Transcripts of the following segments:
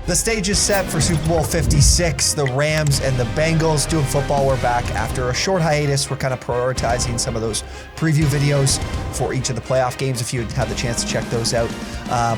The stage is set for Super Bowl 56. The Rams and the Bengals doing football. We're back after a short hiatus. We're kind of prioritizing some of those preview videos for each of the playoff games if you had the chance to check those out.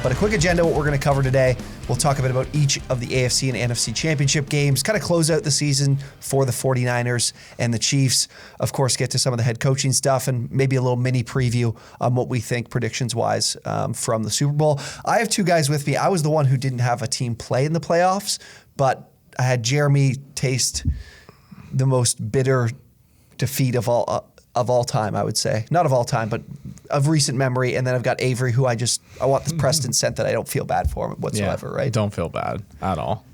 But a quick agenda, what we're going to cover today. We'll talk a bit about each of the AFC and NFC championship games, kind of close out the season for the 49ers and the Chiefs. Of course, get to some of the head coaching stuff and maybe a little mini preview on what we think predictions-wise from the Super Bowl. I have two guys with me. I was the one who didn't have a team play in the playoffs, but I had Jeremy taste the most bitter defeat of all time, I would say. Not of all time, but of recent memory. And then I've got Avery, who I want the Preston scent that I don't feel bad for him whatsoever, right? Don't feel bad at all.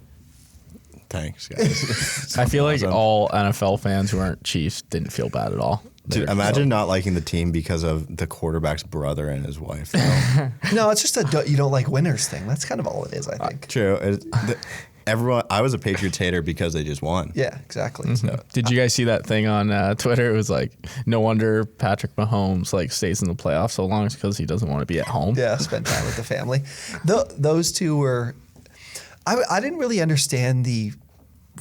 Thanks, guys. I feel like all NFL fans who aren't Chiefs didn't feel bad at all. Dude, imagine not liking the team because of the quarterback's brother and his wife. No, it's just a you don't like winners thing. That's kind of all it is, I think. True. I was a Patriots hater because they just won. Yeah, exactly. Mm-hmm. So, did you guys see that thing on Twitter? It was like, no wonder Patrick Mahomes stays in the playoffs so long because he doesn't want to be at home. Yeah, spend time with the family. Those two were. I didn't really understand the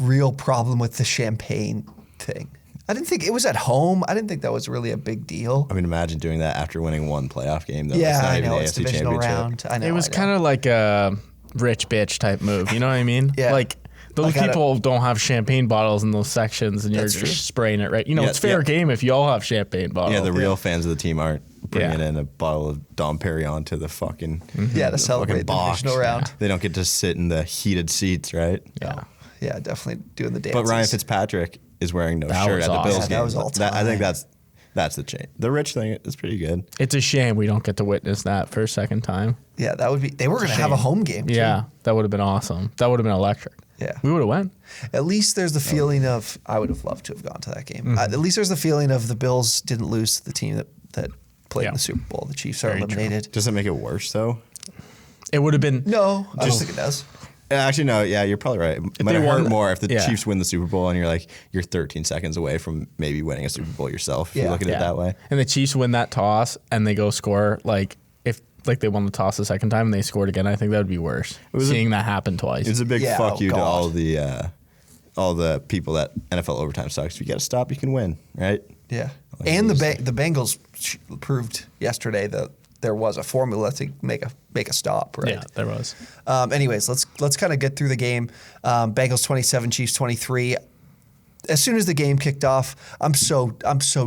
real problem with the champagne thing. I didn't think it was at home. I didn't think that was really a big deal. I mean, imagine doing that after winning one playoff game. Though. Yeah, it's not I even know. the It's AFC divisional championship. round. I know. It was kind of like a rich bitch type move. You know what I mean? Yeah. Those people don't have champagne bottles in those sections, and you're That's just true. spraying it, right? It's fair game if you all have champagne bottles. Yeah, the real fans of the team aren't bringing in a bottle of Dom Perignon to the fucking to celebrate the box. divisional round. They don't get to sit in the heated seats, right? Yeah. Yeah, definitely doing the dance. But Ryan Fitzpatrick is wearing no That shirt was at the awesome. Bills Yeah, game. that was all I think time. that's the change. The rich thing is pretty good. It's a shame we don't get to witness that for a second time. Yeah, that would be. They were going to have a home game. Too. Yeah, that would have been awesome. That would have been electric. Yeah. We would have went. At least there's the feeling of I would have loved to have gone to that game. At least there's the feeling of the Bills didn't lose to the team that played in the Super Bowl. The Chiefs are Very eliminated. Does it make it worse though? It would have been. No, I don't think it does. Actually, no. Yeah, you're probably right. It might they hurt won- more if the yeah. Chiefs win the Super Bowl and you're 13 seconds away from maybe winning a Super Bowl yourself. If you Yeah. look at it that way. And the Chiefs win that toss and they go score if they won the toss the second time and they scored again. I think that would be worse. Seeing that happen twice. It's a big Yeah, fuck you to God. all the people that NFL overtime sucks. If you got to stop, you can win, right? Yeah, Like and the these- Bengals proved yesterday that there was a formula to make a stop. Right. Yeah, there was. Anyways, let's kind of get through the game. Bengals 27, Chiefs 23. As soon as the game kicked off, I'm so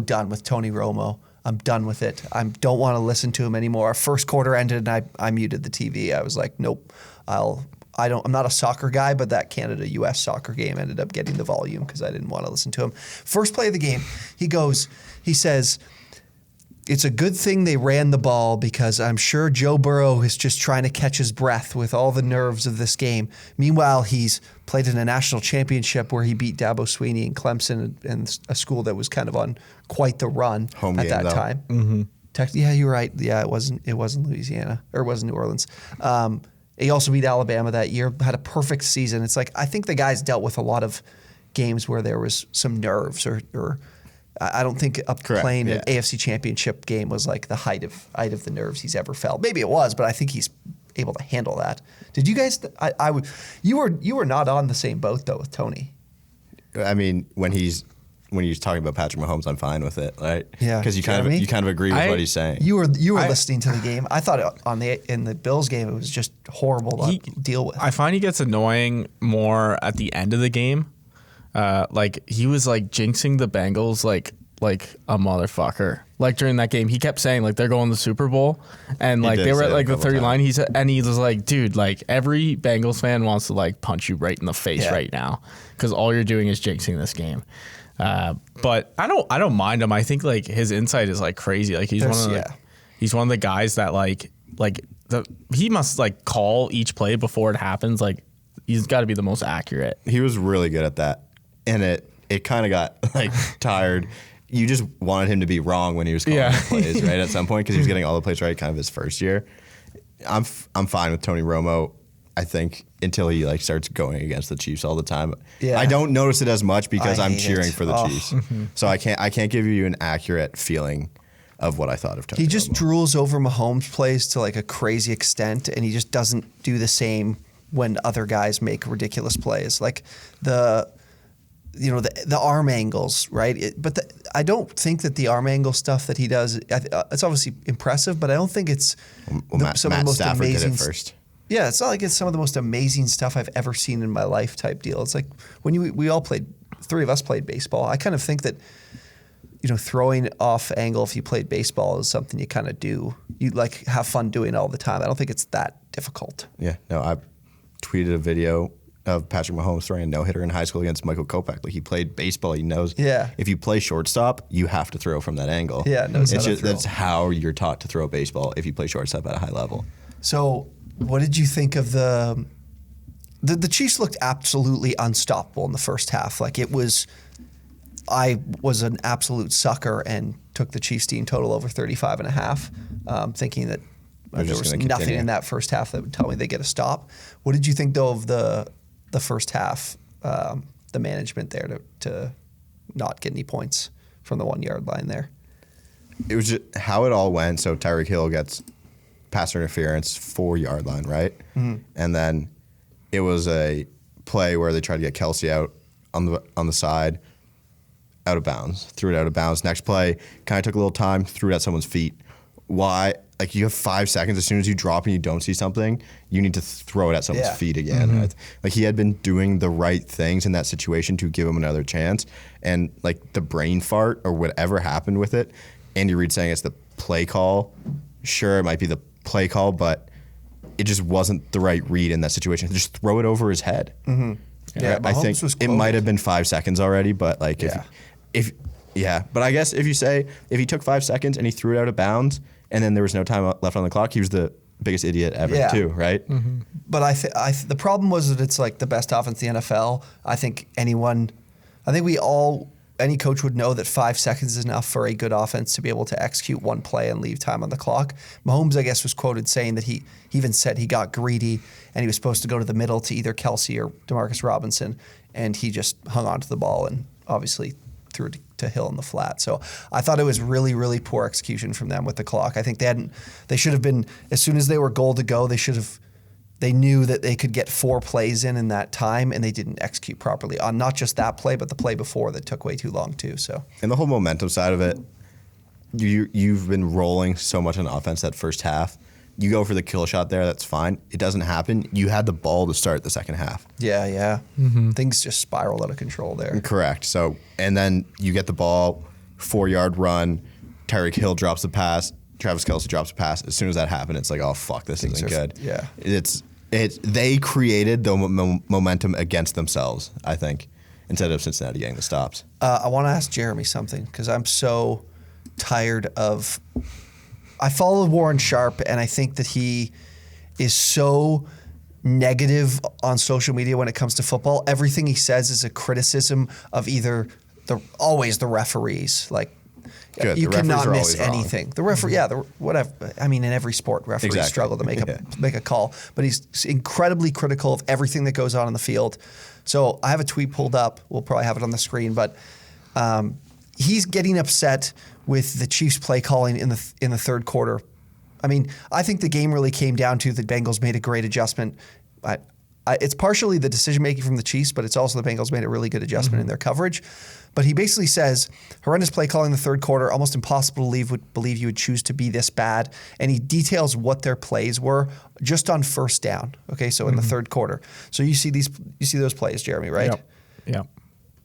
done with Tony Romo. I'm done with it. I don't want to listen to him anymore. Our first quarter ended, and I muted the TV. I was like, nope. I'm not a soccer guy, but that Canada-U.S. soccer game ended up getting the volume because I didn't want to listen to him. First play of the game, he says, it's a good thing they ran the ball because I'm sure Joe Burrow is just trying to catch his breath with all the nerves of this game. Meanwhile, he's played in a national championship where he beat Dabo Swinney and Clemson and a school that was kind of on quite the run Home at game, that though. time. Mm-hmm. Yeah, you're right. Yeah, it wasn't Louisiana or it wasn't New Orleans. He also beat Alabama that year, had a perfect season. It's like I think the guy's dealt with a lot of games where there was some nerves or I don't think playing an AFC championship game was like the height of the nerves he's ever felt. Maybe it was, but I think he's able to handle that. Did you guys? You were not on the same boat though with Tony. I mean, when he's talking about Patrick Mahomes, I'm fine with it, right? Yeah, because you kind of agree with what he's saying. You were listening to the game. I thought in the Bills game it was just horrible to deal with. I find he gets annoying more at the end of the game. He was jinxing the Bengals like a motherfucker. During that game, he kept saying they're going to the Super Bowl, and they were at the 30 line. He was like, dude, every Bengals fan wants to punch you right in the face right now because all you're doing is jinxing this game. But I don't mind him. I think his insight is crazy. He's one of the guys that he must call each play before it happens. He's got to be the most accurate. He was really good at that, and it kind of got tired. You just wanted him to be wrong when he was calling the plays, right? At some point, because he was getting all the plays right, kind of his first year. I'm fine with Tony Romo. I think until he starts going against the Chiefs all the time. Yeah. I don't notice it as much because I'm hate cheering it. for the Chiefs. So I can't give you an accurate feeling of what I thought of Tony He just Romo. drools over Mahomes plays to a crazy extent, and he just doesn't do the same when other guys make ridiculous plays, like the arm angles, right? I don't think that the arm angle stuff that he does, it's obviously impressive, but I don't think it's some of the most Stafford amazing. did it first. Yeah, it's not like it's some of the most amazing stuff I've ever seen in my life type deal. It's like when we all played, 3 of us played baseball. I kind of think that, throwing off angle if you played baseball is something you kind of do. You like have fun doing it all the time. I don't think it's that difficult. Yeah, no, I tweeted a video of Patrick Mahomes throwing a no-hitter in high school against Michael Kopech. Like, he played baseball. He knows if you play shortstop, you have to throw from that angle. Yeah, that's how you're taught to throw baseball if you play shortstop at a high level. So what did you think of the Chiefs looked absolutely unstoppable in the first half. Like, I was an absolute sucker and took the Chiefs team total over 35.5, thinking that there was nothing in that first half that would tell me they get a stop. What did you think, though, of the first half, the management there to not get any points from the 1 yard line there? It was just how it all went. So Tyreek Hill gets pass interference, 4 yard line, right? Mm-hmm. And then it was a play where they tried to get Kelsey out on the side, out of bounds, threw it out of bounds. Next play, kind of took a little time, threw it at someone's feet. Why? Like, you have 5 seconds. As soon as you drop and you don't see something, you need to throw it at someone's feet again. Mm-hmm. Like, he had been doing the right things in that situation to give him another chance. And, like, the brain fart or whatever happened with it, Andy Reid saying it's the play call. Sure, it might be the play call, but it just wasn't the right read in that situation. Just throw it over his head. Mm-hmm. Yeah, I think it might have been 5 seconds already, but, like, but I guess if he took 5 seconds and he threw it out of bounds and then there was no time left on the clock, he was the biggest idiot ever too, right? Mm-hmm. But the problem was that it's like the best offense in the NFL. I think any coach would know that 5 seconds is enough for a good offense to be able to execute one play and leave time on the clock. Mahomes, I guess, was quoted saying that he even said he got greedy and he was supposed to go to the middle to either Kelsey or Demarcus Robinson, and he just hung on to the ball and obviously threw it to Hill in the flat. So I thought it was really, really poor execution from them with the clock. I think they should have been, as soon as they were goal to go, they knew that they could get 4 plays in that time, and they didn't execute properly on not just that play, but the play before that took way too long too. So, and the whole momentum side of it, you've been rolling so much on offense that first half. You go for the kill shot there, that's fine. It doesn't happen. You had the ball to start the second half. Yeah. Mm-hmm. Things just spiraled out of control there. Correct. So, and then you get the ball, 4 yard run, Tyreek Hill drops the pass, Travis Kelce drops a pass. As soon as that happened, it's like, oh fuck, this isn't good. Yeah. They created the momentum against themselves, I think, instead of Cincinnati getting the stops. I want to ask Jeremy something because I'm so tired of. I follow Warren Sharp, and I think that he is so negative on social media when it comes to football. Everything he says is a criticism of either always the referees, like. Good. You cannot miss anything. The referee, whatever. I mean, in every sport, referees struggle to make a call. But he's incredibly critical of everything that goes on in the field. So I have a tweet pulled up. We'll probably have it on the screen. But he's getting upset with the Chiefs' play calling in the third quarter. I mean, I think the game really came down to the Bengals made a great adjustment. It's partially the decision making from the Chiefs, but it's also the Bengals made a really good adjustment in their coverage. But he basically says, horrendous play calling in the third quarter, almost impossible to believe you would choose to be this bad. And he details what their plays were just on first down. Okay, so in the third quarter. So you see those plays, Jeremy, right? Yep.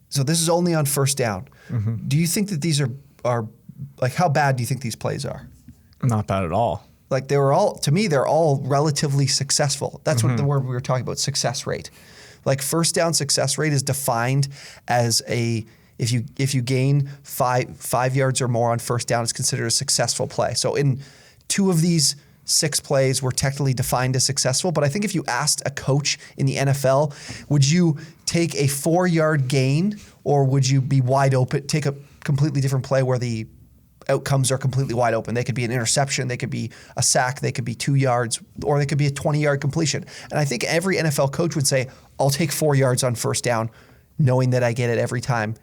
So this is only on first down. Mm-hmm. Do you think that these are like, how bad do you think these plays are? Not bad at all. Like, they're all relatively successful. That's what the word we were talking about, success rate. Like, first down success rate is defined as if you gain five yards or more on first down, it's considered a successful play. So in 2 of these 6 plays were technically defined as successful, but I think if you asked a coach in the NFL, would you take a 4-yard gain or would you be wide open, take a completely different play where the outcomes are completely wide open? They could be an interception, they could be a sack, they could be 2 yards, or they could be a 20-yard completion. And I think every NFL coach would say, I'll take 4 yards on first down, knowing that I get it every time,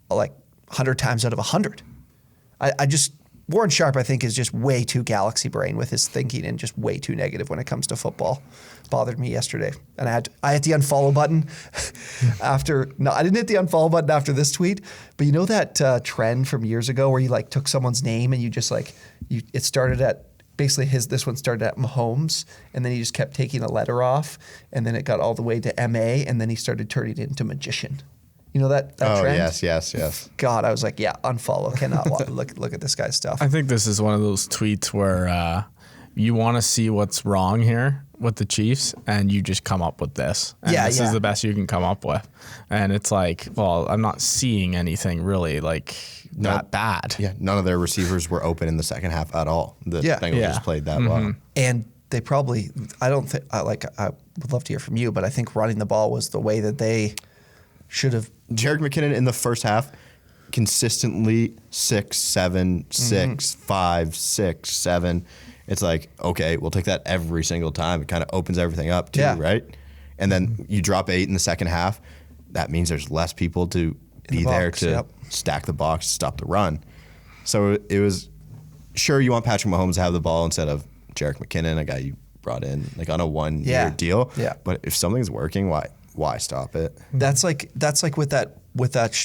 like 100 times out of 100. Warren Sharp, I think, is just way too galaxy brain with his thinking and just way too negative when it comes to football. Bothered me yesterday. And I hit the unfollow button after, no, I didn't hit the unfollow button after this tweet, but you know that trend from years ago where you like took someone's name and you just like, it started at, basically this one started at Mahomes and then he just kept taking a letter off and then it got all the way to M-A and then he started turning it into magician. You know that trend? Oh, yes. God, I was like, yeah, unfollow. Cannot look at this guy's stuff. I think this is one of those tweets where you want to see what's wrong here with the Chiefs, and you just come up with this. And this is the best you can come up with. And it's like, well, I'm not seeing anything really like that bad. Yeah, none of their receivers were open in the second half at all. The Bengals just played that well. And they probably, I don't think, I would love to hear from you, but I think running the ball was the way that they should have. Jerick McKinnon in the first half, consistently 6, 7, 6, 5, 6, 7. It's like, okay, we'll take that every single time. It kind of opens everything up too, right? And then you drop 8 in the second half. That means there's less people to be there to stack the box, stop the run. So it was, sure, you want Patrick Mahomes to have the ball instead of Jerick McKinnon, a guy you brought in like on a 1-year deal. Yeah. But if something's working, why stop it? That's like with that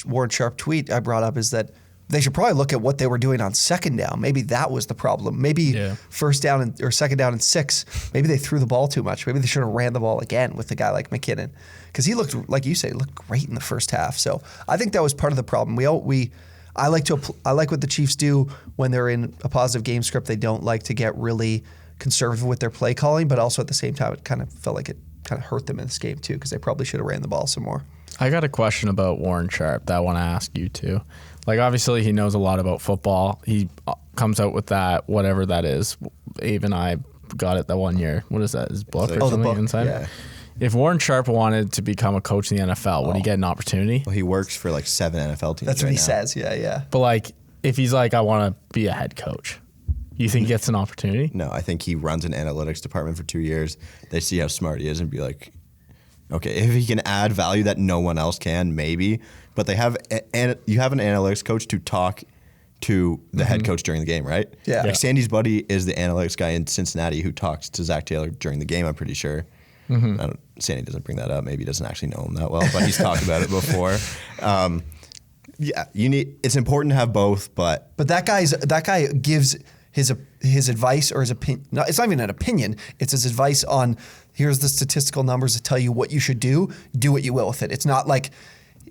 Warren Sharp tweet I brought up is that they should probably look at what they were doing on second down. Maybe that was the problem. Maybe first down or second down and 6, maybe they threw the ball too much. Maybe they should have ran the ball again with a guy like McKinnon because he looked, like you say, looked great in the first half. So I think that was part of the problem. I like what the Chiefs do when they're in a positive game script. They don't like to get really conservative with their play calling, but also at the same time, it kind of felt like it kind of hurt them in this game too because they probably should have ran the ball some more. I got a question about Warren Sharp that I want to ask you too. Like, obviously, he knows a lot about football. He comes out with that, whatever that is. Abe and I got it that 1 year. What is that? His book or something inside? Yeah. If Warren Sharp wanted to become a coach in the NFL, would he get an opportunity? Well, he works for like 7 NFL teams. That's what he says. Yeah. But like, if he's like, I want to be a head coach, you think he gets an opportunity? No, I think he runs an analytics department for 2 years. They see how smart he is and be like, okay, if he can add value that no one else can, maybe. But you have an analytics coach to talk to the head coach during the game, right? Yeah. Like Sandy's buddy is the analytics guy in Cincinnati who talks to Zach Taylor during the game, I'm pretty sure. Sandy doesn't bring that up. Maybe he doesn't actually know him that well, but he's talked about it before. It's important to have both, but that guy gives his advice or his opinion. No, it's not even an opinion. It's his advice on here's the statistical numbers that tell you what you should do. Do what you will with it. It's not like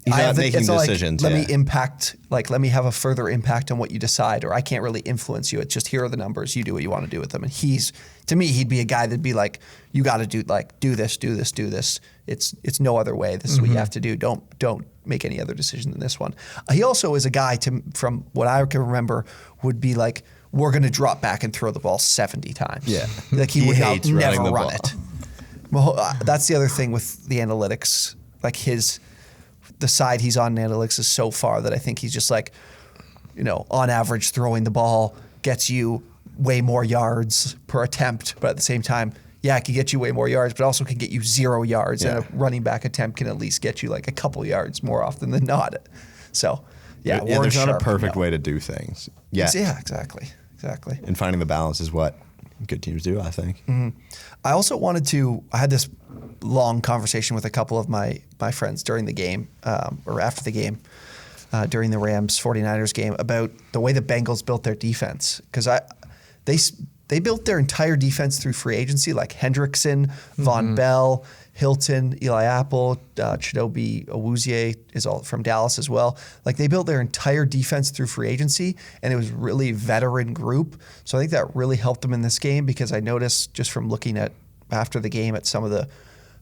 he's not making decisions. Let me have a further impact on what you decide, or I can't really influence you. It's just here are the numbers. You do what you want to do with them. And to me, he'd be a guy that'd be like, you got to do this. It's no other way. This is what you have to do. Don't make any other decision than this one. He also is a guy from what I can remember would be like, we're going to drop back and throw the ball 70 times. Yeah. Like he would never run ball. it. Well, that's the other thing with the analytics. Like the side he's on in analytics is so far that I think he's just like, on average throwing the ball gets you way more yards per attempt, but at the same time, it can get you way more yards, but also can get you 0 yards. And a running back attempt can at least get you like a couple yards more often than not. So, there's not a perfect way to do things. Yeah, exactly. And finding the balance is what good teams do, I think. I also I had this long conversation with a couple of my friends during the game or after the game, during the Rams 49ers game about the way the Bengals built their defense. Because they built their entire defense through free agency, like Hendrickson, Von Bell, Hilton, Eli Apple, Chidobe Awuzie is all from Dallas as well. Like they built their entire defense through free agency, and it was really veteran group. So I think that really helped them in this game because I noticed just from looking at after the game at some of the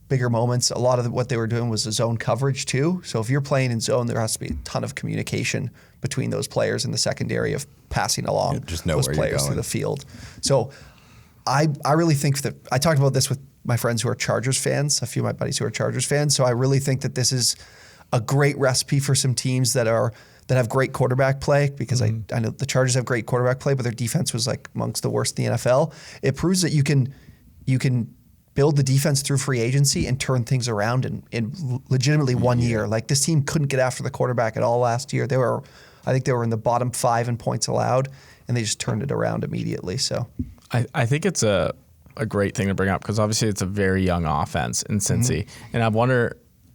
bigger moments, a lot of what they were doing was the zone coverage too. So if you're playing in zone, there has to be a ton of communication between those players in the secondary of passing along those players through the field. So I really think that I talked about this with my friends who are Chargers fans, a few of my buddies who are Chargers fans. So I really think that this is a great recipe for some teams that have great quarterback play because I know the Chargers have great quarterback play, but their defense was like amongst the worst in the NFL. It proves that you can build the defense through free agency and turn things around in legitimately 1 year. Like this team couldn't get after the quarterback at all last year. They were I think they were in the bottom 5 in points allowed, and they just turned it around immediately. So I think it's a great thing to bring up because obviously it's a very young offense in Cincy. And I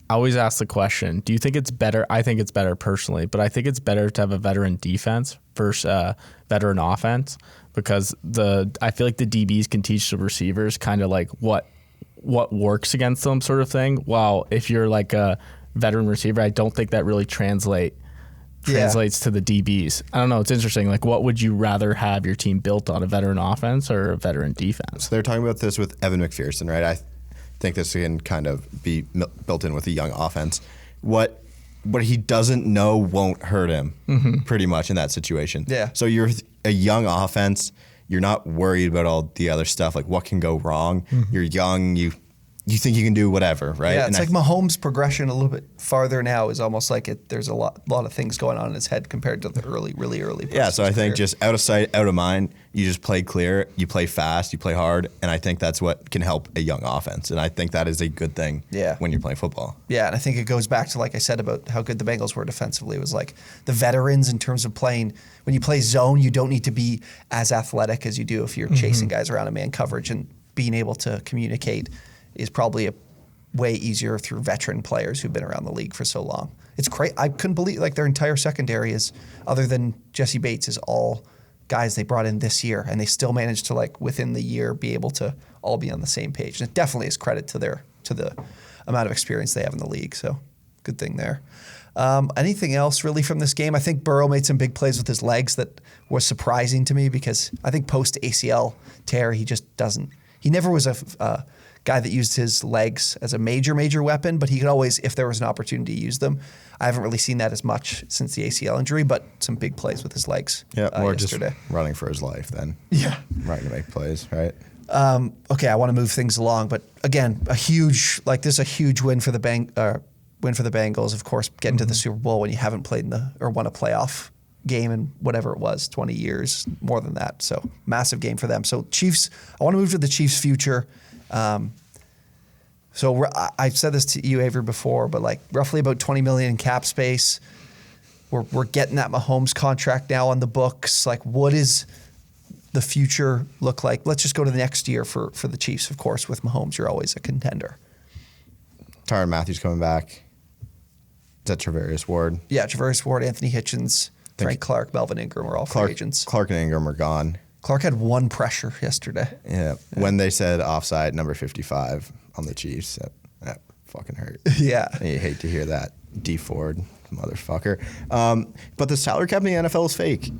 always ask the question, do you think it's better? I think it's better personally, but I think it's better to have a veteran defense versus veteran offense because I feel like the DBs can teach the receivers kind of like what works against them sort of thing. While if you're like a veteran receiver, I don't think that really translates to the DBs. I don't know. It's interesting. Like, what would you rather have your team built on, a veteran offense or a veteran defense? So they're talking about this with Evan McPherson, right? I think this can kind of be built in with a young offense. What he doesn't know won't hurt him pretty much in that situation. Yeah. So you're a young offense. You're not worried about all the other stuff, like what can go wrong. You're young. You think you can do whatever, right? Yeah, it's like Mahomes' progression a little bit farther now is almost like there's a lot of things going on in his head compared to the really early. Yeah, so I think just out of sight, out of mind, you just play clear, you play fast, you play hard, and I think that's what can help a young offense. And I think that is a good thing when you're playing football. Yeah, and I think it goes back to, like I said, about how good the Bengals were defensively. It was like the veterans in terms of playing. When you play zone, you don't need to be as athletic as you do if you're chasing guys around a man coverage, and being able to communicate is probably a way easier through veteran players who've been around the league for so long. It's crazy. I couldn't believe their entire secondary is, other than Jesse Bates, is all guys they brought in this year, and they still managed to within the year be able to all be on the same page. And it definitely is credit to the amount of experience they have in the league. So good thing there. Anything else really from this game? I think Burrow made some big plays with his legs that was surprising to me because I think post ACL tear he just doesn't. He never was a guy that used his legs as a major weapon, but he could always, if there was an opportunity, use them. I haven't really seen that as much since the ACL injury, but some big plays with his legs. Yeah, more yesterday. Just running for his life then. Yeah. Running to make plays, right? Okay, I want to move things along, but again, this is a huge win for the Bengals. Of course, getting to the Super Bowl when you haven't played or won a playoff game in whatever it was, 20 years, more than that. So massive game for them. So Chiefs, I want to move to the Chiefs' future. So I've said this to you, Avery, before, but roughly about $20 million in cap space. We're getting that Mahomes contract now on the books. What does the future look like? Let's just go to the next year for the Chiefs. Of course, with Mahomes, you're always a contender. Tyrann Mathieu's coming back. Is that Travarius Ward? Yeah, Travarius Ward, Anthony Hitchens, Frank Clark, Melvin Ingram are all free agents. Clark and Ingram are gone. Clark had one pressure yesterday. Yeah. When they said offside number 55 on the Chiefs, that fucking hurt. Yeah. You hate to hear that. D Ford, motherfucker. But the salary cap in the NFL is fake.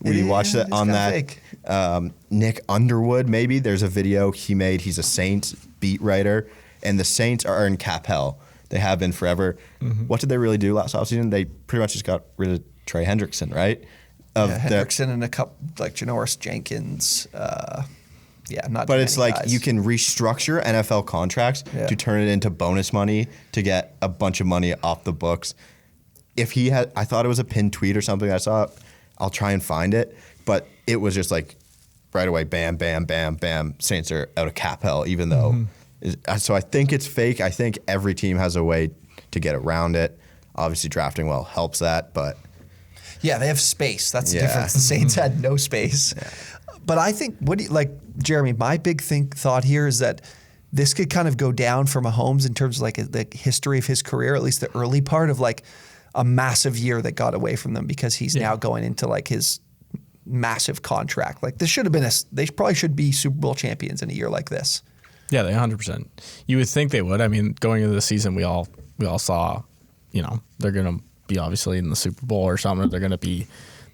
We watched it on that Nick Underwood, maybe. There's a video he made. He's a Saints beat writer, and the Saints are in cap hell. They have been forever. What did they really do last offseason? They pretty much just got rid of Trey Hendrickson, right? Hendrickson and a couple, Janoris Jenkins. Not. But it's guys. you can restructure NFL contracts to turn it into bonus money to get a bunch of money off the books. If he had, I thought it was a pinned tweet or something I saw. I'll try and find it, but it was just right away, bam, bam, bam, bam. Saints are out of cap hell, even though. So I think it's fake. I think every team has a way to get around it. Obviously, drafting well helps that, but. Yeah, they have space. That's the difference. The Saints had no space. Yeah. But I think, Jeremy, my big thought here is that this could kind of go down for Mahomes in terms of the history of his career, at least the early part of a massive year that got away from them because he's now going into his massive contract. This should have been they probably should be Super Bowl champions in a year like this. Yeah, they 100%. You would think they would. I mean, going into the season, we all saw, they're going to be obviously in the Super Bowl or something. They're going to be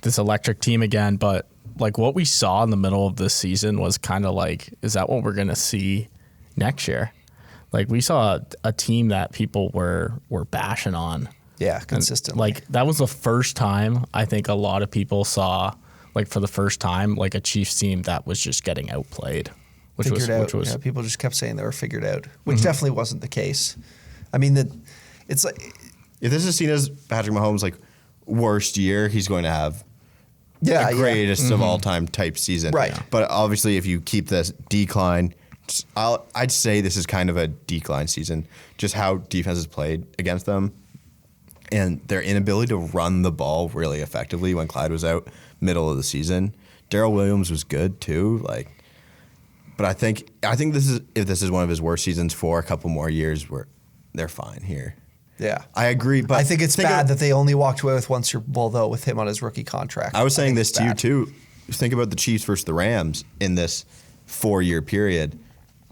this electric team again. But what we saw in the middle of this season was kind of is that what we're going to see next year? We saw a team that people were bashing on. Yeah, consistently. And, that was the first time I think a lot of people saw, for the first time, a Chiefs team that was just getting outplayed. Which was people just kept saying they were figured out, which definitely wasn't the case. I mean, it's if this is seen as Patrick Mahomes' worst year, he's going to have the greatest of all time type season. Right. But obviously, if you keep this decline, I'd say this is kind of a decline season. Just how defense has played against them. and their inability to run the ball really effectively when Clyde was out middle of the season. Darrell Williams was good too, but I think if this is one of his worst seasons for a couple more years, they're fine here. Yeah, I agree, but I think it's bad that they only walked away with one Super Bowl though with him on his rookie contract. I was saying this to you too. Think about the Chiefs versus the Rams in this 4-year period.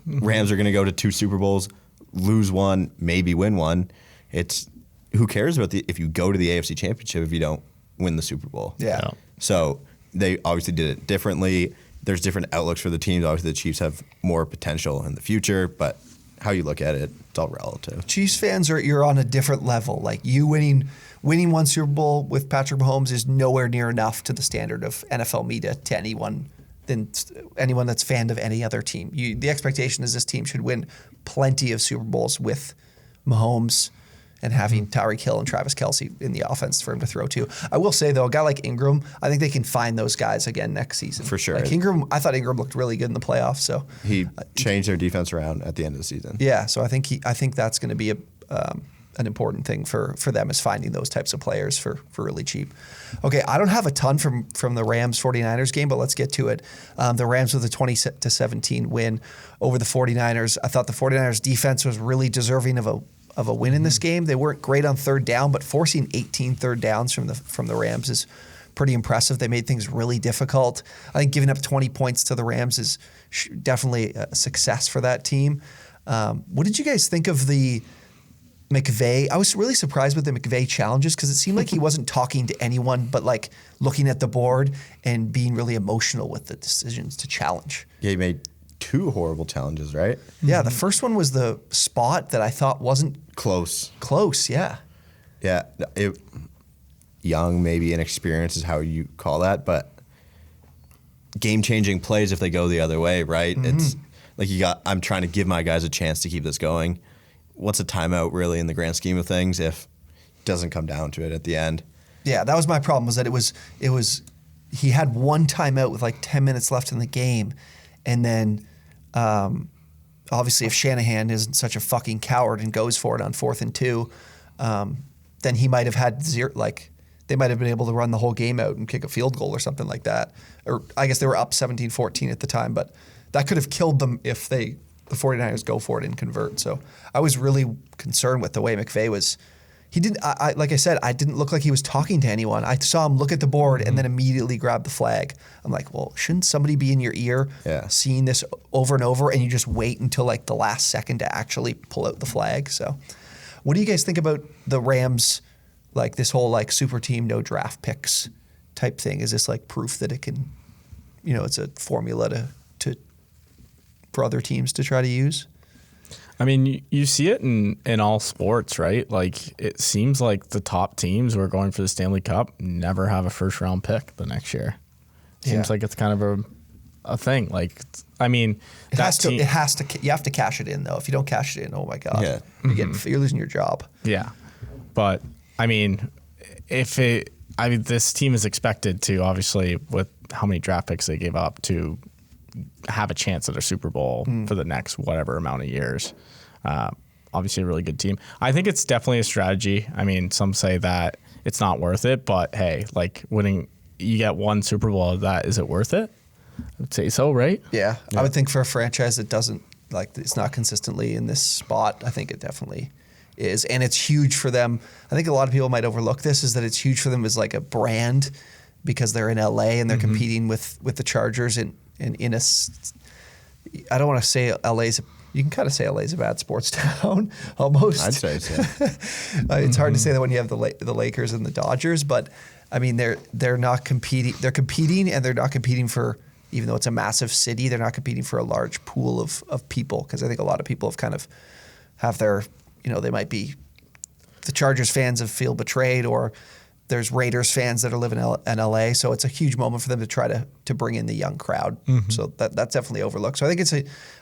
Rams are going to go to 2 Super Bowls, lose one, maybe win one. It's who cares about if you go to the AFC Championship if you don't win the Super Bowl? Yeah. So they obviously did it differently. There's different outlooks for the teams. Obviously, the Chiefs have more potential in the future, but how you look at it, it's all relative. Chiefs fans you're on a different level. Like you winning one Super Bowl with Patrick Mahomes is nowhere near enough to the standard of NFL media to anyone that's fan of any other team. The expectation is this team should win plenty of Super Bowls with Mahomes and having Tyreek Hill and Travis Kelce in the offense for him to throw to. I will say, though, a guy like Ingram, I think they can find those guys again next season. For sure. Like Ingram, I thought Ingram looked really good in the playoffs. So he changed their defense around at the end of the season. Yeah, so I think that's going to be an important thing for them is finding those types of players for really cheap. Okay, I don't have a ton from the Rams 49ers game, but let's get to it. The Rams with a 20-17 win over the 49ers. I thought the 49ers defense was really deserving of a win in this game. They weren't great on third down, but forcing 18 third downs from the Rams is pretty impressive. They made things really difficult. I think giving up 20 points to the Rams is definitely a success for that team. What did you guys think of the McVay? I was really surprised with the McVay challenges because it seemed like he wasn't talking to anyone but like looking at the board and being really emotional with the decisions to challenge. Yeah, he made 2 horrible challenges, right? Yeah, the first one was the spot that I thought wasn't Close, yeah. Yeah, young, maybe inexperienced is how you call that, but game-changing plays if they go the other way, right? It's like I'm trying to give my guys a chance to keep this going. What's a timeout really in the grand scheme of things if it doesn't come down to it at the end? Yeah, that was my problem was that it was he had one timeout with like 10 minutes left in the game, and then obviously if Shanahan isn't such a fucking coward and goes for it on 4th and 2, then he might have had they might have been able to run the whole game out and kick a field goal or something like that. Or I guess they were up 17-14 at the time, but that could have killed them if the 49ers go for it and convert. So I was really concerned with the way McVay was. He didn't, like I said, I didn't look like he was talking to anyone. I saw him look at the board and then immediately grab the flag. I'm like, well, shouldn't somebody be in your ear seeing this over and over and you just wait until like the last second to actually pull out the flag? So what do you guys think about the Rams, like this whole like super team, no draft picks type thing? Is this like proof that it can, it's a formula to for other teams to try to use? I mean, you see it in all sports, right? Like, it seems like the top teams who are going for the Stanley Cup never have a first-round pick the next year. Seems like it's kind of a thing. Like, I mean, you have to cash it in, though. If you don't cash it in, oh, my God. You're losing your job. Yeah. But, I mean, this team is expected to, obviously, with how many draft picks they gave up, to have a chance at a Super Bowl for the next whatever amount of years. Obviously a really good team. I think it's definitely a strategy. I mean, some say that it's not worth it, but hey, like winning, you get one Super Bowl of that, is it worth it? I would say so, right? Yeah. I would think for a franchise that doesn't, like, it's not consistently in this spot, I think it definitely is. And it's huge for them. I think a lot of people might overlook this, is that it's huge for them as like a brand because they're in LA and they're competing with the Chargers in a, I don't want to say LA's, you can kind of say LA's a bad sports town almost. I'd say so. It's hard to say that when you have the Lakers and the Dodgers, but I mean they're not competing. They're competing, and they're not competing for, even though it's a massive city, they're not competing for a large pool of people, because I think a lot of people have their, they might be, the Chargers fans feel betrayed, or there's Raiders fans that are living in LA, so it's a huge moment for them to try to bring in the young crowd. So that's definitely overlooked. So I think it's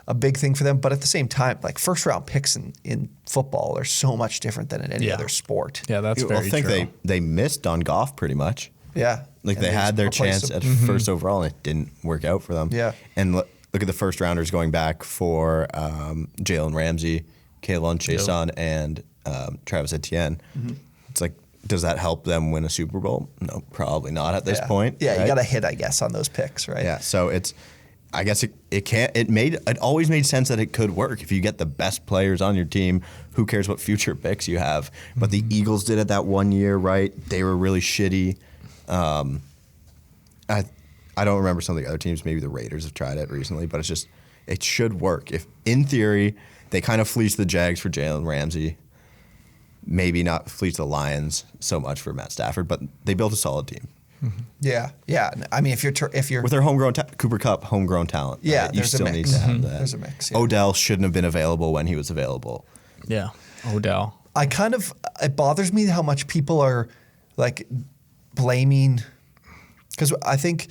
a big thing for them, but at the same time, like first round picks in football are so much different than in any other sport. Yeah, that's very true. I think they missed on Goff pretty much. Yeah. Like they had their chance at first overall, and it didn't work out for them. Yeah. And look at the first rounders going back for Jalen Ramsey, Kalen Chason, and Travis Etienne. It's like does that help them win a Super Bowl? No, probably not at this point. Yeah, right? you got to hit, I guess, on those picks, right? Yeah, so I guess it always made sense that it could work. If you get the best players on your team, who cares what future picks you have? But the Eagles did it that one year, right? They were really shitty. I don't remember some of the other teams. Maybe the Raiders have tried it recently, but it should work. If, in theory, they kind of fleeced the Jags for Jalen Ramsey, maybe not fleeced the Lions so much for Matt Stafford, but they built a solid team. Yeah. I mean, if you're With their homegrown Cooper Kupp, homegrown talent, yeah, right? You there's a still mix. need to have that. There's a mix. Yeah. Odell shouldn't have been available when he was available. Yeah, Odell. It bothers me how much people are like blaming, because I think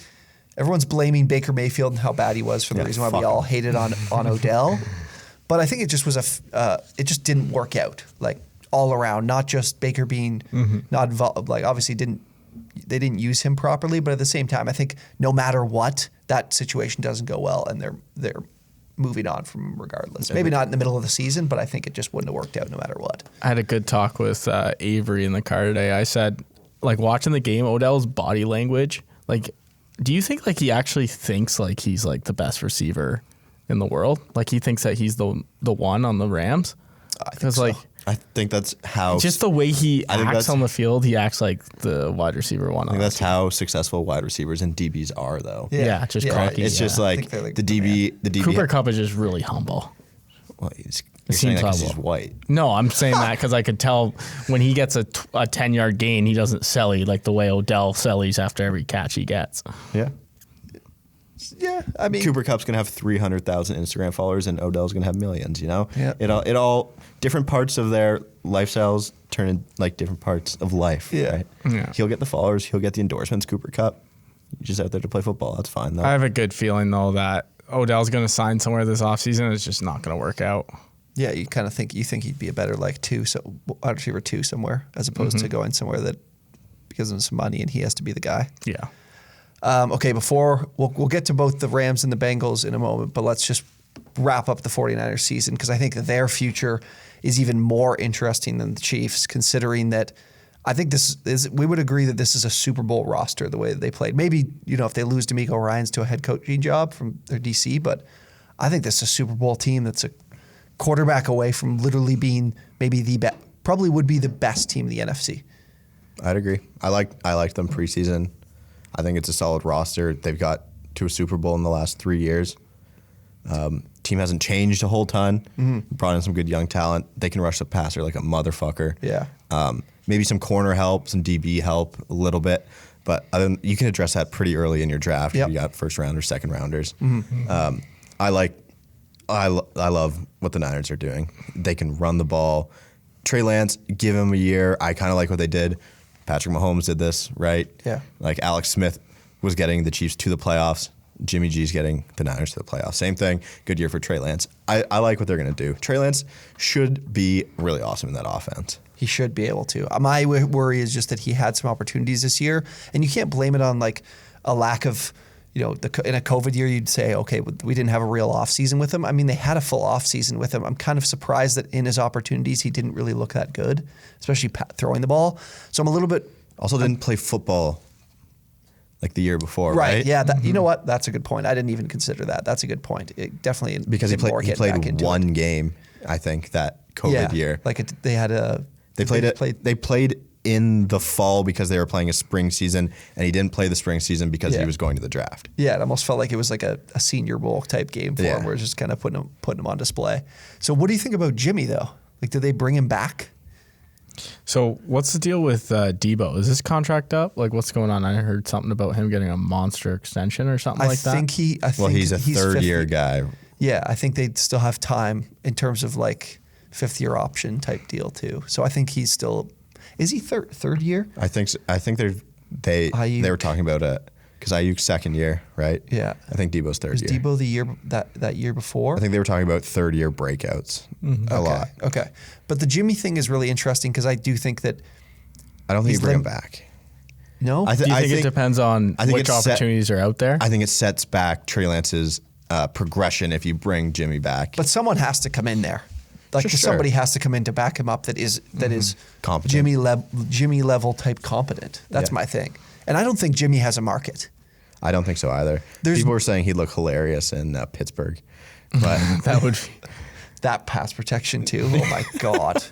everyone's blaming Baker Mayfield and how bad he was for the reason why we all hated on Odell. But I think it just was it just didn't work out, like all around, not just Baker being not involved, like obviously they didn't use him properly, but at the same time, I think no matter what, that situation doesn't go well, and they're moving on from him regardless. Maybe not in the middle of the season, but I think it just wouldn't have worked out no matter what. I had a good talk with Avery in the car today. I said, like, watching the game, Odell's body language, like, do you think like he actually thinks like he's like the best receiver in the world? Like he thinks that he's the one on the Rams? I think so. Like, I think that's how just the way he acts on the field, he acts like the wide receiver one. I think that's how successful wide receivers and DBs are, though. Yeah, just cocky. It's just like the DB. Cooper Kupp is just really humble. Well, you're saying that 'cause he's white. No, I'm saying that because I could tell when he gets a 10-yard gain, he doesn't selly like the way Odell sellies after every catch he gets. Yeah. Yeah, I mean, Cooper Kupp's gonna have 300,000 Instagram followers, and Odell's gonna have millions. You know, Yeah. it all different parts of their lifestyles turn in like different parts of life. Yeah. Right? Yeah. He'll get the followers, he'll get the endorsements. Cooper Kupp, he's just out there to play football. That's fine though. I have a good feeling though that Odell's going to sign somewhere this offseason. It's just not going to work out. yeah, you kind of think he'd be a better like wide receiver 2 somewhere, as opposed to going somewhere that because of some money and he has to be the guy. Yeah. Okay, before we'll get to both the Rams and the Bengals in a moment, but let's just wrap up the 49ers season, because I think that their future is even more interesting than the Chiefs, considering that I think we would agree that this is a Super Bowl roster the way that they played. Maybe, if they lose D'Amico Ryans to a head coaching job from their DC, but I think this is a Super Bowl team that's a quarterback away from literally being maybe probably would be the best team in the NFC. I'd agree. I like them preseason. I think it's a solid roster. They've got to a Super Bowl in the last 3 years. Team hasn't changed a whole ton. Brought in some good young talent. They can rush the passer like a motherfucker. Yeah. Maybe some corner help, some DB help a little bit, but you can address that pretty early in your draft. Yep. If you got first rounders, second rounders. I love what the Niners are doing. They can run the ball. Trey Lance, give him a year. I kind of like what they did. Patrick Mahomes did this, right? Yeah. Like Alex Smith was getting the Chiefs to the playoffs. Jimmy G's getting the Niners to the playoffs. Same thing. Good year for Trey Lance. I like what they're going to do. Trey Lance should be really awesome in that offense. He should be able to. My worry is just that he had some opportunities this year, and you can't blame it on like a lack of, in a COVID year, you'd say, okay, we didn't have a real offseason with him. I mean, they had a full offseason with him. I'm kind of surprised that in his opportunities, he didn't really look that good, especially throwing the ball. So I'm a little bit... Also didn't play football like the year before, right? Yeah, you know what? That's a good point. I didn't even consider that. That's a good point. It definitely... Because he played one game, I think, that COVID year. They played in the fall because they were playing a spring season, and he didn't play the spring season because he was going to the draft. Yeah, it almost felt like it was like a Senior Bowl type game for him, where it's just kind of putting him on display. So what do you think about Jimmy, though? Like, did they bring him back? So what's the deal with Debo? Is his contract up? Like, what's going on? I heard something about him getting a monster extension or something like that. I think he's a third-year guy. Yeah, I think they'd still have time in terms of like fifth-year option type deal too. So I think he's still... Is he third year? I think so. I think they were talking about it because Ayuk's second year, right? Yeah. I think Debo's third year. Was Debo the year that year before? I think they were talking about third-year breakouts a lot. Okay. But the Jimmy thing is really interesting because I do think that... I don't think you bring him back. No? Do you think it depends on which opportunities are out there? I think it sets back Trey Lance's progression if you bring Jimmy back. But someone has to come in there. Like Sure. somebody has to come in to back him up that is Competent. Jimmy level type competent. That's Yeah. my thing. And I don't think Jimmy has a market. I don't think so either. People were saying he'd look hilarious in Pittsburgh, but That would. That pass protection too. Oh my God.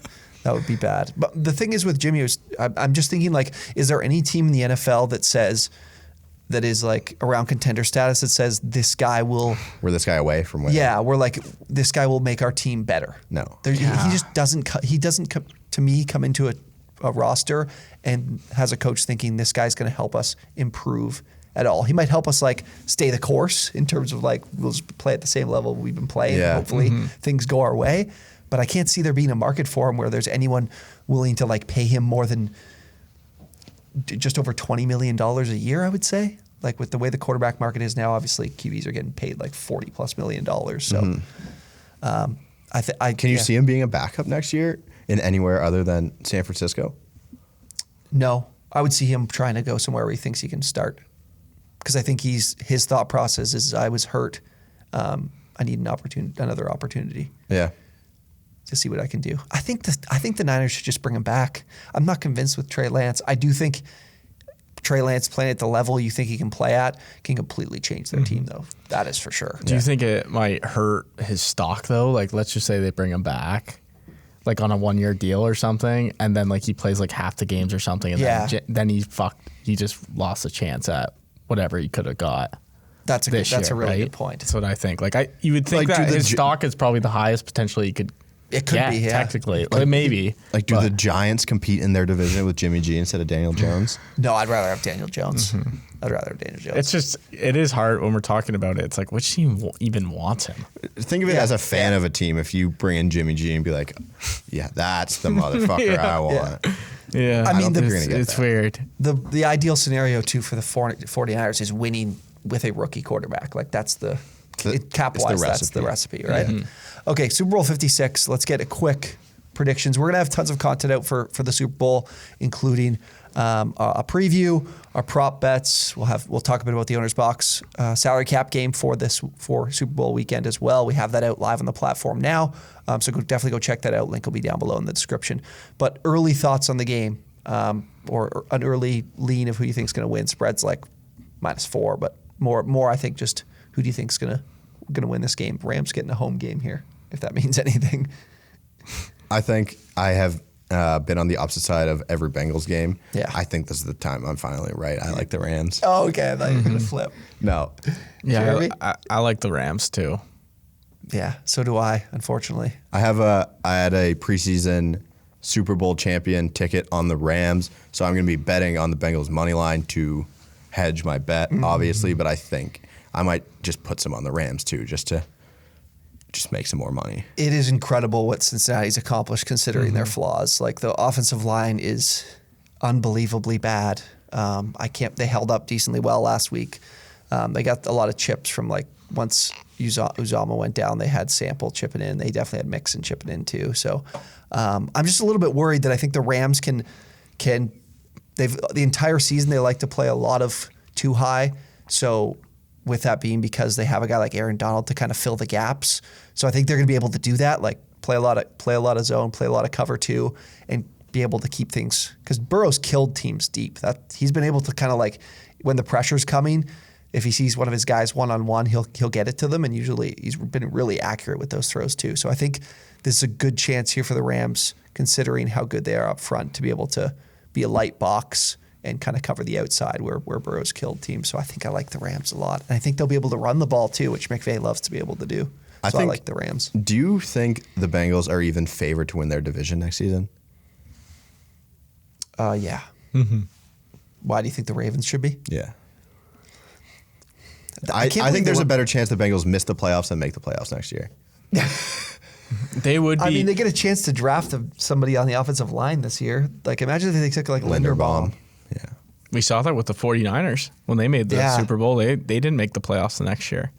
That would be bad. But the thing is with Jimmy, I'm just thinking like, is there any team in the NFL that is like around contender status that says this guy will... we're this guy away from winning. Yeah, we're like, this guy will make our team better. No. He just doesn't, to me, come into a roster and has a coach thinking this guy's going to help us improve at all. He might help us like stay the course in terms of like, we'll just play at the same level we've been playing. Yeah. Hopefully things go our way. But I can't see there being a market for him where there's anyone willing to like pay him more than just over $20 million a year, I would say. Like with the way the quarterback market is now, obviously QBs are getting paid like $40+ million. So Can you see him being a backup next year in anywhere other than San Francisco? No, I would see him trying to go somewhere where he thinks he can start. Because I think his thought process is, I was hurt. I need another opportunity. Yeah. To see what I can do. I think the Niners should just bring him back. I'm not convinced with Trey Lance. I do think Trey Lance playing at the level you think he can play at can completely change their team, though. That is for sure. Do you think it might hurt his stock though? Like, let's just say they bring him back, like on a 1-year deal or something, and then like he plays like half the games or something, and then he just lost a chance at whatever he could have got. That's a really good point. That's what I think. Like you would think Like, that his stock is probably the highest potentially he could. It could be, yeah. Technically. Like, maybe. Like, do the Giants compete in their division with Jimmy G instead of Daniel Jones? No, I'd rather have Daniel Jones. I'd rather have Daniel Jones. It is hard when we're talking about it. It's like, which team even wants him? Think of it as a fan of a team. If you bring in Jimmy G and be like, yeah, that's the motherfucker I want. Yeah. I mean, don't think you're gonna get it's that. weird. The ideal scenario, too, for the 49ers is winning with a rookie quarterback. Like, that's cap-wise, that's the recipe, right? Okay, Super Bowl 56. Let's get a quick predictions. We're going to have tons of content out for the Super Bowl, including a preview, our prop bets. We'll talk a bit about the OwnersBox salary cap game for Super Bowl weekend as well. We have that out live on the platform now, so definitely go check that out. Link will be down below in the description. But early thoughts on the game, or an early lean of who you think is going to win. Spreads like -4, but more I think just who do you think is going to win this game? Rams getting a home game here, if that means anything. I think I have been on the opposite side of every Bengals game. Yeah. I think this is the time I'm finally right. I like the Rams. Oh, okay. I thought you were going to flip. No. Yeah, Jeremy? I like the Rams too. Yeah, so do I, unfortunately. I had a preseason Super Bowl champion ticket on the Rams, so I'm going to be betting on the Bengals money line to hedge my bet, obviously, but I think I might just put some on the Rams too, just to make some more money. It is incredible what Cincinnati's accomplished considering their flaws. Like, the offensive line is unbelievably bad. They held up decently well last week. They got a lot of chips from, like, once Uzama went down, they had Sample chipping in. They definitely had Mixon chipping in too. So I'm just a little bit worried that I think the Rams the entire season they like to play a lot of too high. So with that being because they have a guy like Aaron Donald to kind of fill the gaps. So I think they're going to be able to do that, like play a lot of zone, play a lot of cover too, and be able to keep things, because Burrow's killed teams deep. That he's been able to kind of, like, when the pressure's coming, if he sees one of his guys one-on-one, he'll get it to them, and usually he's been really accurate with those throws too. So I think this is a good chance here for the Rams, considering how good they are up front, to be able to be a light box and kind of cover the outside where Burrow's killed teams. So I think I like the Rams a lot. And I think they'll be able to run the ball too, which McVay loves to be able to do. So I like the Rams. Do you think the Bengals are even favored to win their division next season? Yeah. Why do you think the Ravens should be? Yeah. I think there's a better chance the Bengals miss the playoffs than make the playoffs next year. They would be. I mean, they get a chance to draft somebody on the offensive line this year. Like, imagine if they took like Linderbaum. Yeah. We saw that with the 49ers when they made the Super Bowl. They didn't make the playoffs the next year.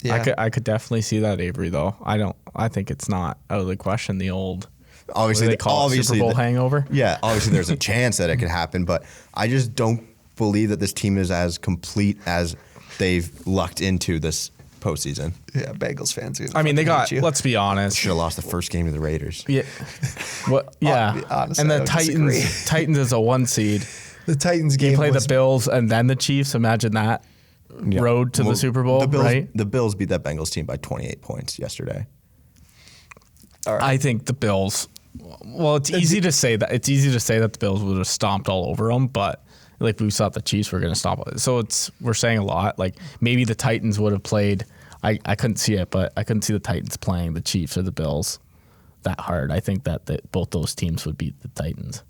Yeah. I could definitely see that, Avery, though. I think it's not out of the question, the old Obviously, they call it, Super Bowl hangover. Yeah, obviously there's a chance that it could happen, but I just don't believe that this team is as complete as they've lucked into this postseason. Yeah, Bengals fans. I mean, they fucking got. hate you. Let's be honest. Should have lost the first game to the Raiders. Yeah. What? Yeah. Honestly, and I the don't disagree. Titans is a 1 seed. The Titans game You play was the Bills and then the Chiefs. Imagine that road to Well, the Super Bowl, right? The Bills beat that Bengals team by 28 points yesterday. all right. I think the Bills. Well, it's easy to say that. It's easy to say that the Bills would have stomped all over them, but like we thought the Chiefs were going to stomp it. So we're saying a lot. Like maybe the Titans would have played. I couldn't see it, but I couldn't see the Titans playing the Chiefs or the Bills that hard. I think that both those teams would beat the Titans.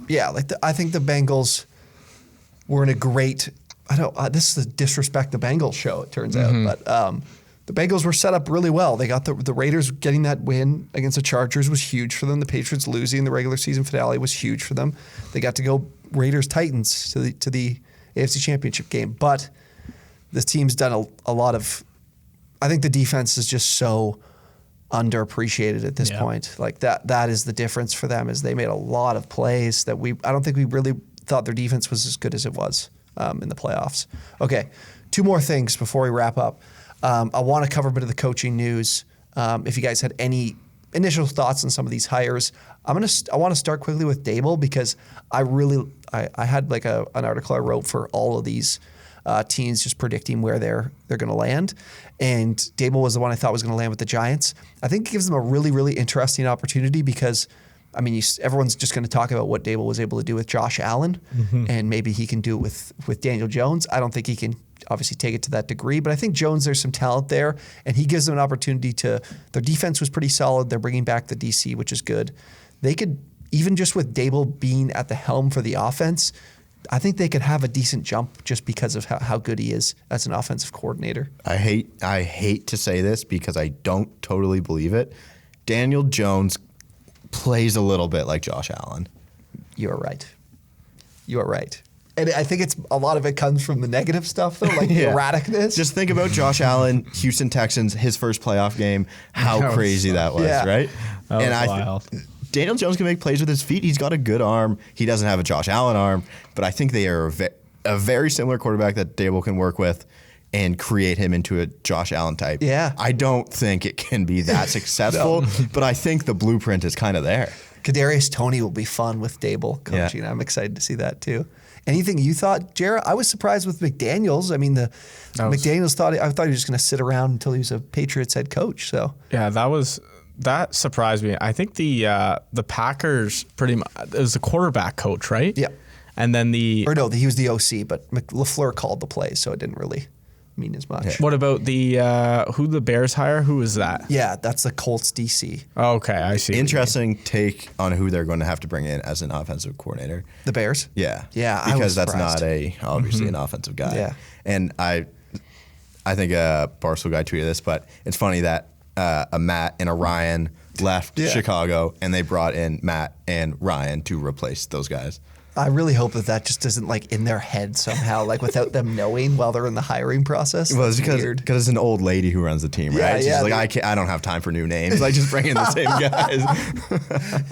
Yeah, I think the Bengals were in a great. This is a disrespect the Bengals show. It turns out, but the Bengals were set up really well. They got the Raiders getting that win against the Chargers was huge for them. The Patriots losing in the regular season finale was huge for them. They got to go Raiders Titans to the AFC Championship game, but the team's done a lot of. I think the defense is just so underappreciated at this point. Like that is the difference for them is they made a lot of plays that I don't think we really thought their defense was as good as it was in the playoffs. Okay, 2 more things before we wrap up. I want to cover a bit of the coaching news. If you guys had any initial thoughts on some of these hires, I want to start quickly with Daboll because I had like an article I wrote for all of these teams just predicting where they're going to land. And Daboll was the one I thought was going to land with the Giants. I think it gives them a really, really interesting opportunity because, I mean, everyone's just going to talk about what Daboll was able to do with Josh Allen, and maybe he can do it with Daniel Jones. I don't think he can obviously take it to that degree, but I think Jones, there's some talent there, and he gives them an opportunity to. Their defense was pretty solid. They're bringing back the DC, which is good. They could, even just with Daboll being at the helm for the offense, I think they could have a decent jump just because of how good he is as an offensive coordinator. I hate to say this because I don't totally believe it. Daniel Jones plays a little bit like Josh Allen. You are right. You are right. And I think a lot of it comes from the negative stuff, though, like the erraticness. Just think about Josh Allen, Houston Texans, his first playoff game, how crazy that was, right? That was wild. Daniel Jones can make plays with his feet. He's got a good arm. He doesn't have a Josh Allen arm, but I think they are a very similar quarterback that Daboll can work with and create him into a Josh Allen type. Yeah. I don't think it can be that successful, but I think the blueprint is kind of there. Kadarius Toney will be fun with Daboll coaching. Yeah. I'm excited to see that too. Anything you thought, Jarrah? I was surprised with McDaniels. I mean, McDaniels I thought he was just going to sit around until he was a Patriots head coach. So yeah, that surprised me. I think the Packers pretty much it was the quarterback coach, right? Yeah. And then he was the OC, but LaFleur called the plays, so it didn't really mean as much. Yeah. What about who the Bears hire? Who was that? Yeah, that's the Colts DC. Oh, okay, I see. Interesting take on who they're going to have to bring in as an offensive coordinator. The Bears? Yeah. Yeah, because that's not obviously an offensive guy. Yeah. And I think Barstool guy tweeted this, but it's funny that a Matt and a Ryan left Chicago and they brought in Matt and Ryan to replace those guys. I really hope that just isn't like in their head somehow, like without them knowing while they're in the hiring process. Well, it's because it's an old lady who runs the team, right? She's like, I don't have time for new names. Like, just bring in the same guys.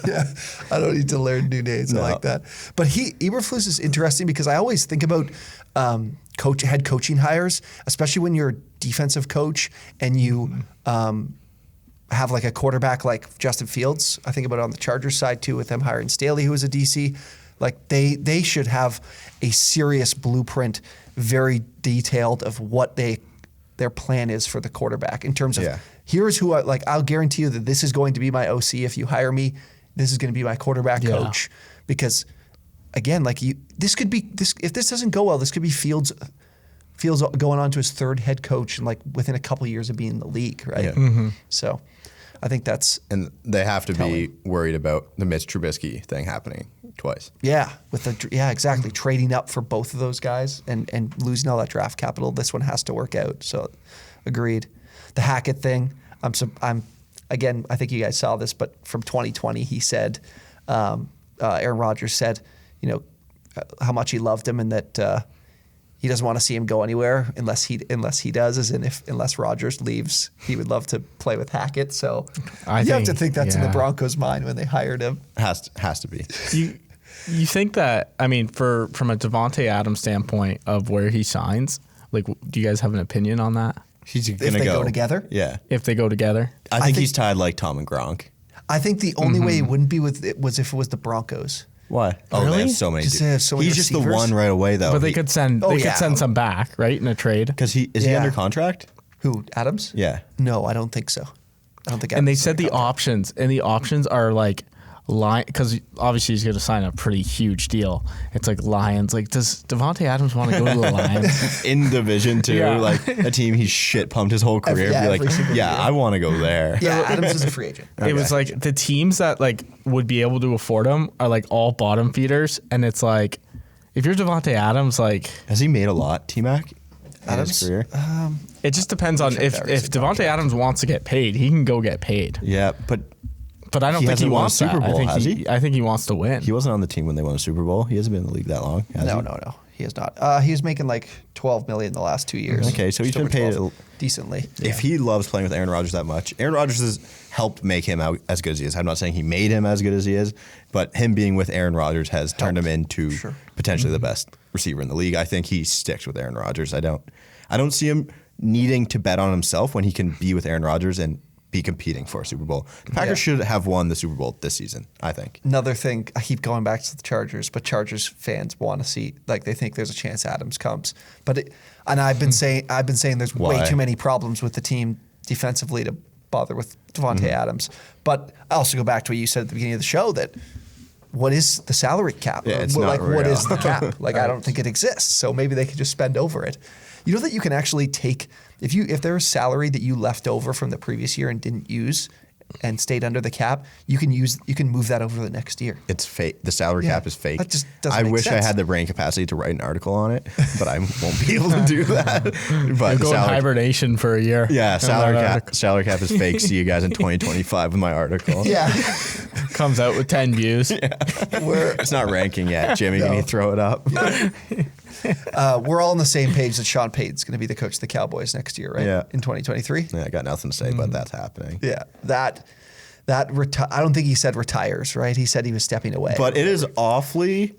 Yeah, I don't need to learn new names. No. I like that. But Eberflus is interesting because I always think about head coaching hires, especially when you're a defensive coach and you have like a quarterback like Justin Fields. I think about it on the Chargers side too with them hiring Staley, who was a DC. Like they should have a serious blueprint, very detailed of what their plan is for the quarterback in terms of here's who I'll guarantee you that this is going to be my OC if you hire me. This is going to be my quarterback coach because again, this could be if this doesn't go well, this could be Fields going on to his 3rd head coach and like within a couple of years of being in the league, right? Yeah. Mm-hmm. So I think that's and they have to be worried about the Mitch Trubisky thing happening twice. Yeah, exactly. Trading up for both of those guys and losing all that draft capital. This one has to work out. So, agreed. The Hackett thing. I'm again. I think you guys saw this, but from 2020, he said, Aaron Rodgers said, how much he loved him and that he doesn't want to see him go anywhere unless he does, as in unless Rodgers leaves, he would love to play with Hackett. So you have to think that's in the Broncos' mind when they hired him. Has to be. You think that, I mean, from a Devontae Adams standpoint of where he signs, like, do you guys have an opinion on that? He's if gonna they go together. Yeah, if they go together. I think he's tied like Tom and Gronk. I think the only way he wouldn't be with it was if it was the Broncos. Why? Oh, they Really? have so many. Just they have so many He's just the receivers. one right away though. But they could send Oh, they yeah. could send some back, right, in a trade. because he is he Yeah. under contract? Who, Adams? Yeah. No, I don't think so. I don't think. And they Adams is said the under contract. options, and the options are like line, because obviously he's going to sign a pretty huge deal. It's like Lions. Like, does Devontae Adams want to go to the Lions? In Division 2, Yeah. like a team he's shit pumped his whole career. yeah, be every like, single yeah, year. I want to go there. Yeah, Adams is a free agent. It was like the teams that like would be able to afford him are like all bottom feeders, and it's like if you're Devontae Adams, like Has he made a lot, T-Mac, in Adams? his career? it just depends on check if that if recent Devontae contract. Adams wants to get paid, he can go get paid. Yeah, but But I don't He think he hasn't won a wants Super that. Bowl, has I think he wants to win. he wasn't on the team when they won a Super Bowl. He hasn't been in the league that long, has No, he? no. He is not. He was making like $12 million the last 2 years. Okay, so he's Just been over paid 12. Decently. If he loves playing with Aaron Rodgers that much, Aaron Rodgers has helped make him out as good as he is. I'm not saying he made him as good as he is, but him being with Aaron Rodgers has turned him into Sure. potentially the best receiver in the league. I think he sticks with Aaron Rodgers. I don't see him needing to bet on himself when he can be with Aaron Rodgers and be competing for a Super Bowl. The Packers should have won the Super Bowl this season, I think. Another thing, I keep going back to the Chargers, but Chargers fans want to see, like, they think there's a chance Adams comes. And I've been saying there's way Why? too many problems with the team defensively to bother with Devontae Adams. But I also go back to what you said at the beginning of the show, that what is the salary cap? Yeah, it's Or, not like, what real. is the cap? Like, I don't think it exists. So maybe they could just spend over it. You know that you can actually take, if there's salary that you left over from the previous year and didn't use and stayed under the cap, you can move that over to the next year. It's fake. The salary Yeah, cap is fake. that just doesn't I make wish sense. I had the brain capacity to write an article on it, but I won't be able to do that. But You're the going hibernation for a year. yeah, And salary that cap. article Salary cap is fake. See you guys in 2025 with my article. Yeah. comes out with 10 views. It's not ranking yet, Jimmy. Can you throw it up? We're all on the same page that Sean Payton's going to be the coach of the Cowboys next year, right? Yeah. In 2023. Yeah, I got nothing to say, but that's happening. Yeah. I don't think he said retires, right? He said he was stepping away. But it is awfully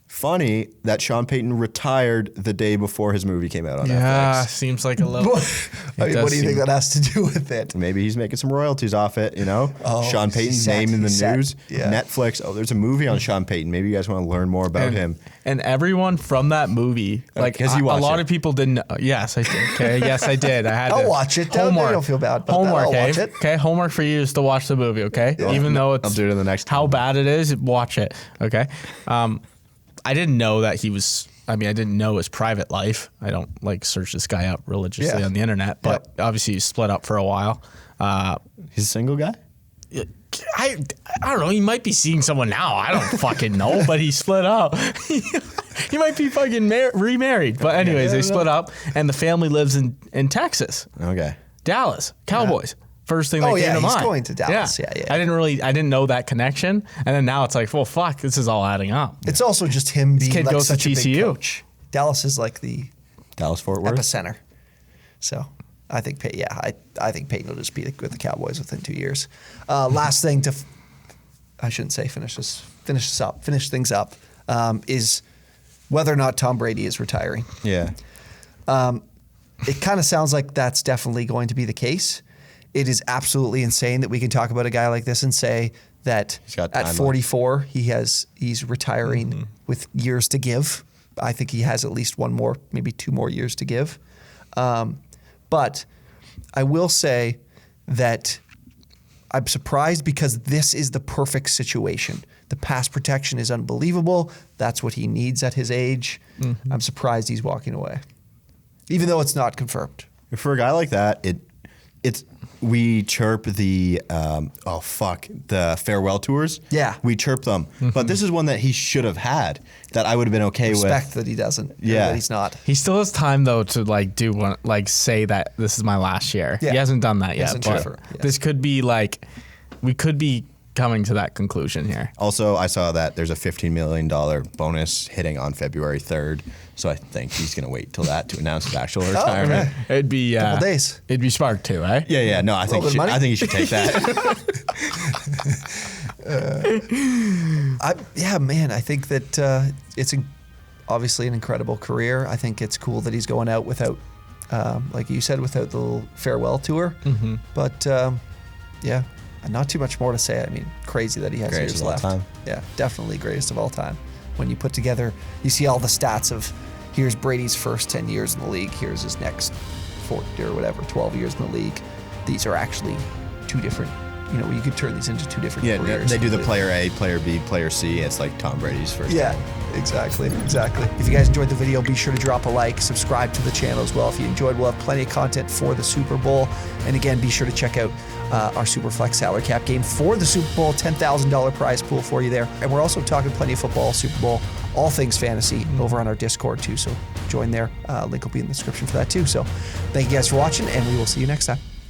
funny that Sean Payton retired the day before his movie came out on Yeah, Netflix. seems like a little. I mean, does what do you think seem- that has to do with it? Maybe he's making some royalties off it, you know? Oh, Sean he's Payton's set, name in the he's set. news. Yeah. Netflix. Oh, there's a movie on Sean Payton. Maybe you guys want to learn more about him. And everyone from that movie, like has he a watched lot it? of people didn't know. Yes, I did. Okay, yes, I did. I had I'll to. watch it. Don't feel bad about that. Homework, I'll eh? watch it. Okay, homework for you is to watch the movie. Okay, even though it's I'll do it in the next how bad it is, watch it. Okay, I didn't know that he was. I mean, I didn't know his private life. I don't like search this guy up religiously Yeah. on the internet, but obviously he's split up for a while. He's a single guy? I don't know. He might be seeing someone now. I don't fucking know, but he split up. He might be fucking remarried. But anyways, they split up, and the family lives in Texas, Okay. Dallas Cowboys. First thing that Oh, came yeah, to he's mind. going to Dallas. Yeah, yeah. I didn't know that connection, and then now it's like, well, fuck, this is all adding up. It's also just him being kid like goes to such a big TCU. coach. Dallas is like the Dallas Fort Worth? epicenter. So I think, I think Peyton will just be with the Cowboys within 2 years. Last thing I shouldn't say finish things up, is whether or not Tom Brady is retiring. Yeah. It kind of sounds like that's definitely going to be the case. It is absolutely insane that we can talk about a guy like this and say that He's got at time 44 he's retiring with years to give. I think he has at least one more, maybe 2 more years to give. But I will say that I'm surprised because this is the perfect situation. The pass protection is unbelievable. That's what he needs at his age. I'm surprised he's walking away, even though it's not confirmed. For a guy like that, we chirp the the farewell tours. Yeah. We chirp them. But this is one that he should have had that I would have been okay Respect with. that he doesn't. Yeah. That he's not. He still has time though to like do one, like say that this is my last year. Yeah. He hasn't done that yet, Hasn't but true. Yeah. this could be like we could be coming to that conclusion here. Also, I saw that there's a $15 million bonus hitting on February 3rd. So I think he's going to wait till that to announce his actual retirement. okay. It'd be Couple days. It'd be smart too, eh? Yeah. No, I think bit of money? he should take that. I think that it's obviously an incredible career. I think it's cool that he's going out without like you said, without the little farewell tour. But yeah, not too much more to say. I mean, crazy that he has Greatest years of all left. time. Yeah, definitely greatest of all time. When you put together, you see all the stats of here's Brady's first 10 years in the league, here's his next 40 or whatever, 12 years in the league. These are actually two different, you could turn these into two different careers. They do the player A, player B, player C. It's like Tom Brady's first. Yeah, exactly. If you guys enjoyed the video, be sure to drop a like, subscribe to the channel as well. If you enjoyed, we'll have plenty of content for the Super Bowl. And again, be sure to check out our Superflex salary cap game for the Super Bowl, $10,000 prize pool for you there. And we're also talking plenty of football, Super Bowl, all things fantasy over on our Discord too. So join there. Link will be in the description for that too. So thank you guys for watching, and we will see you next time.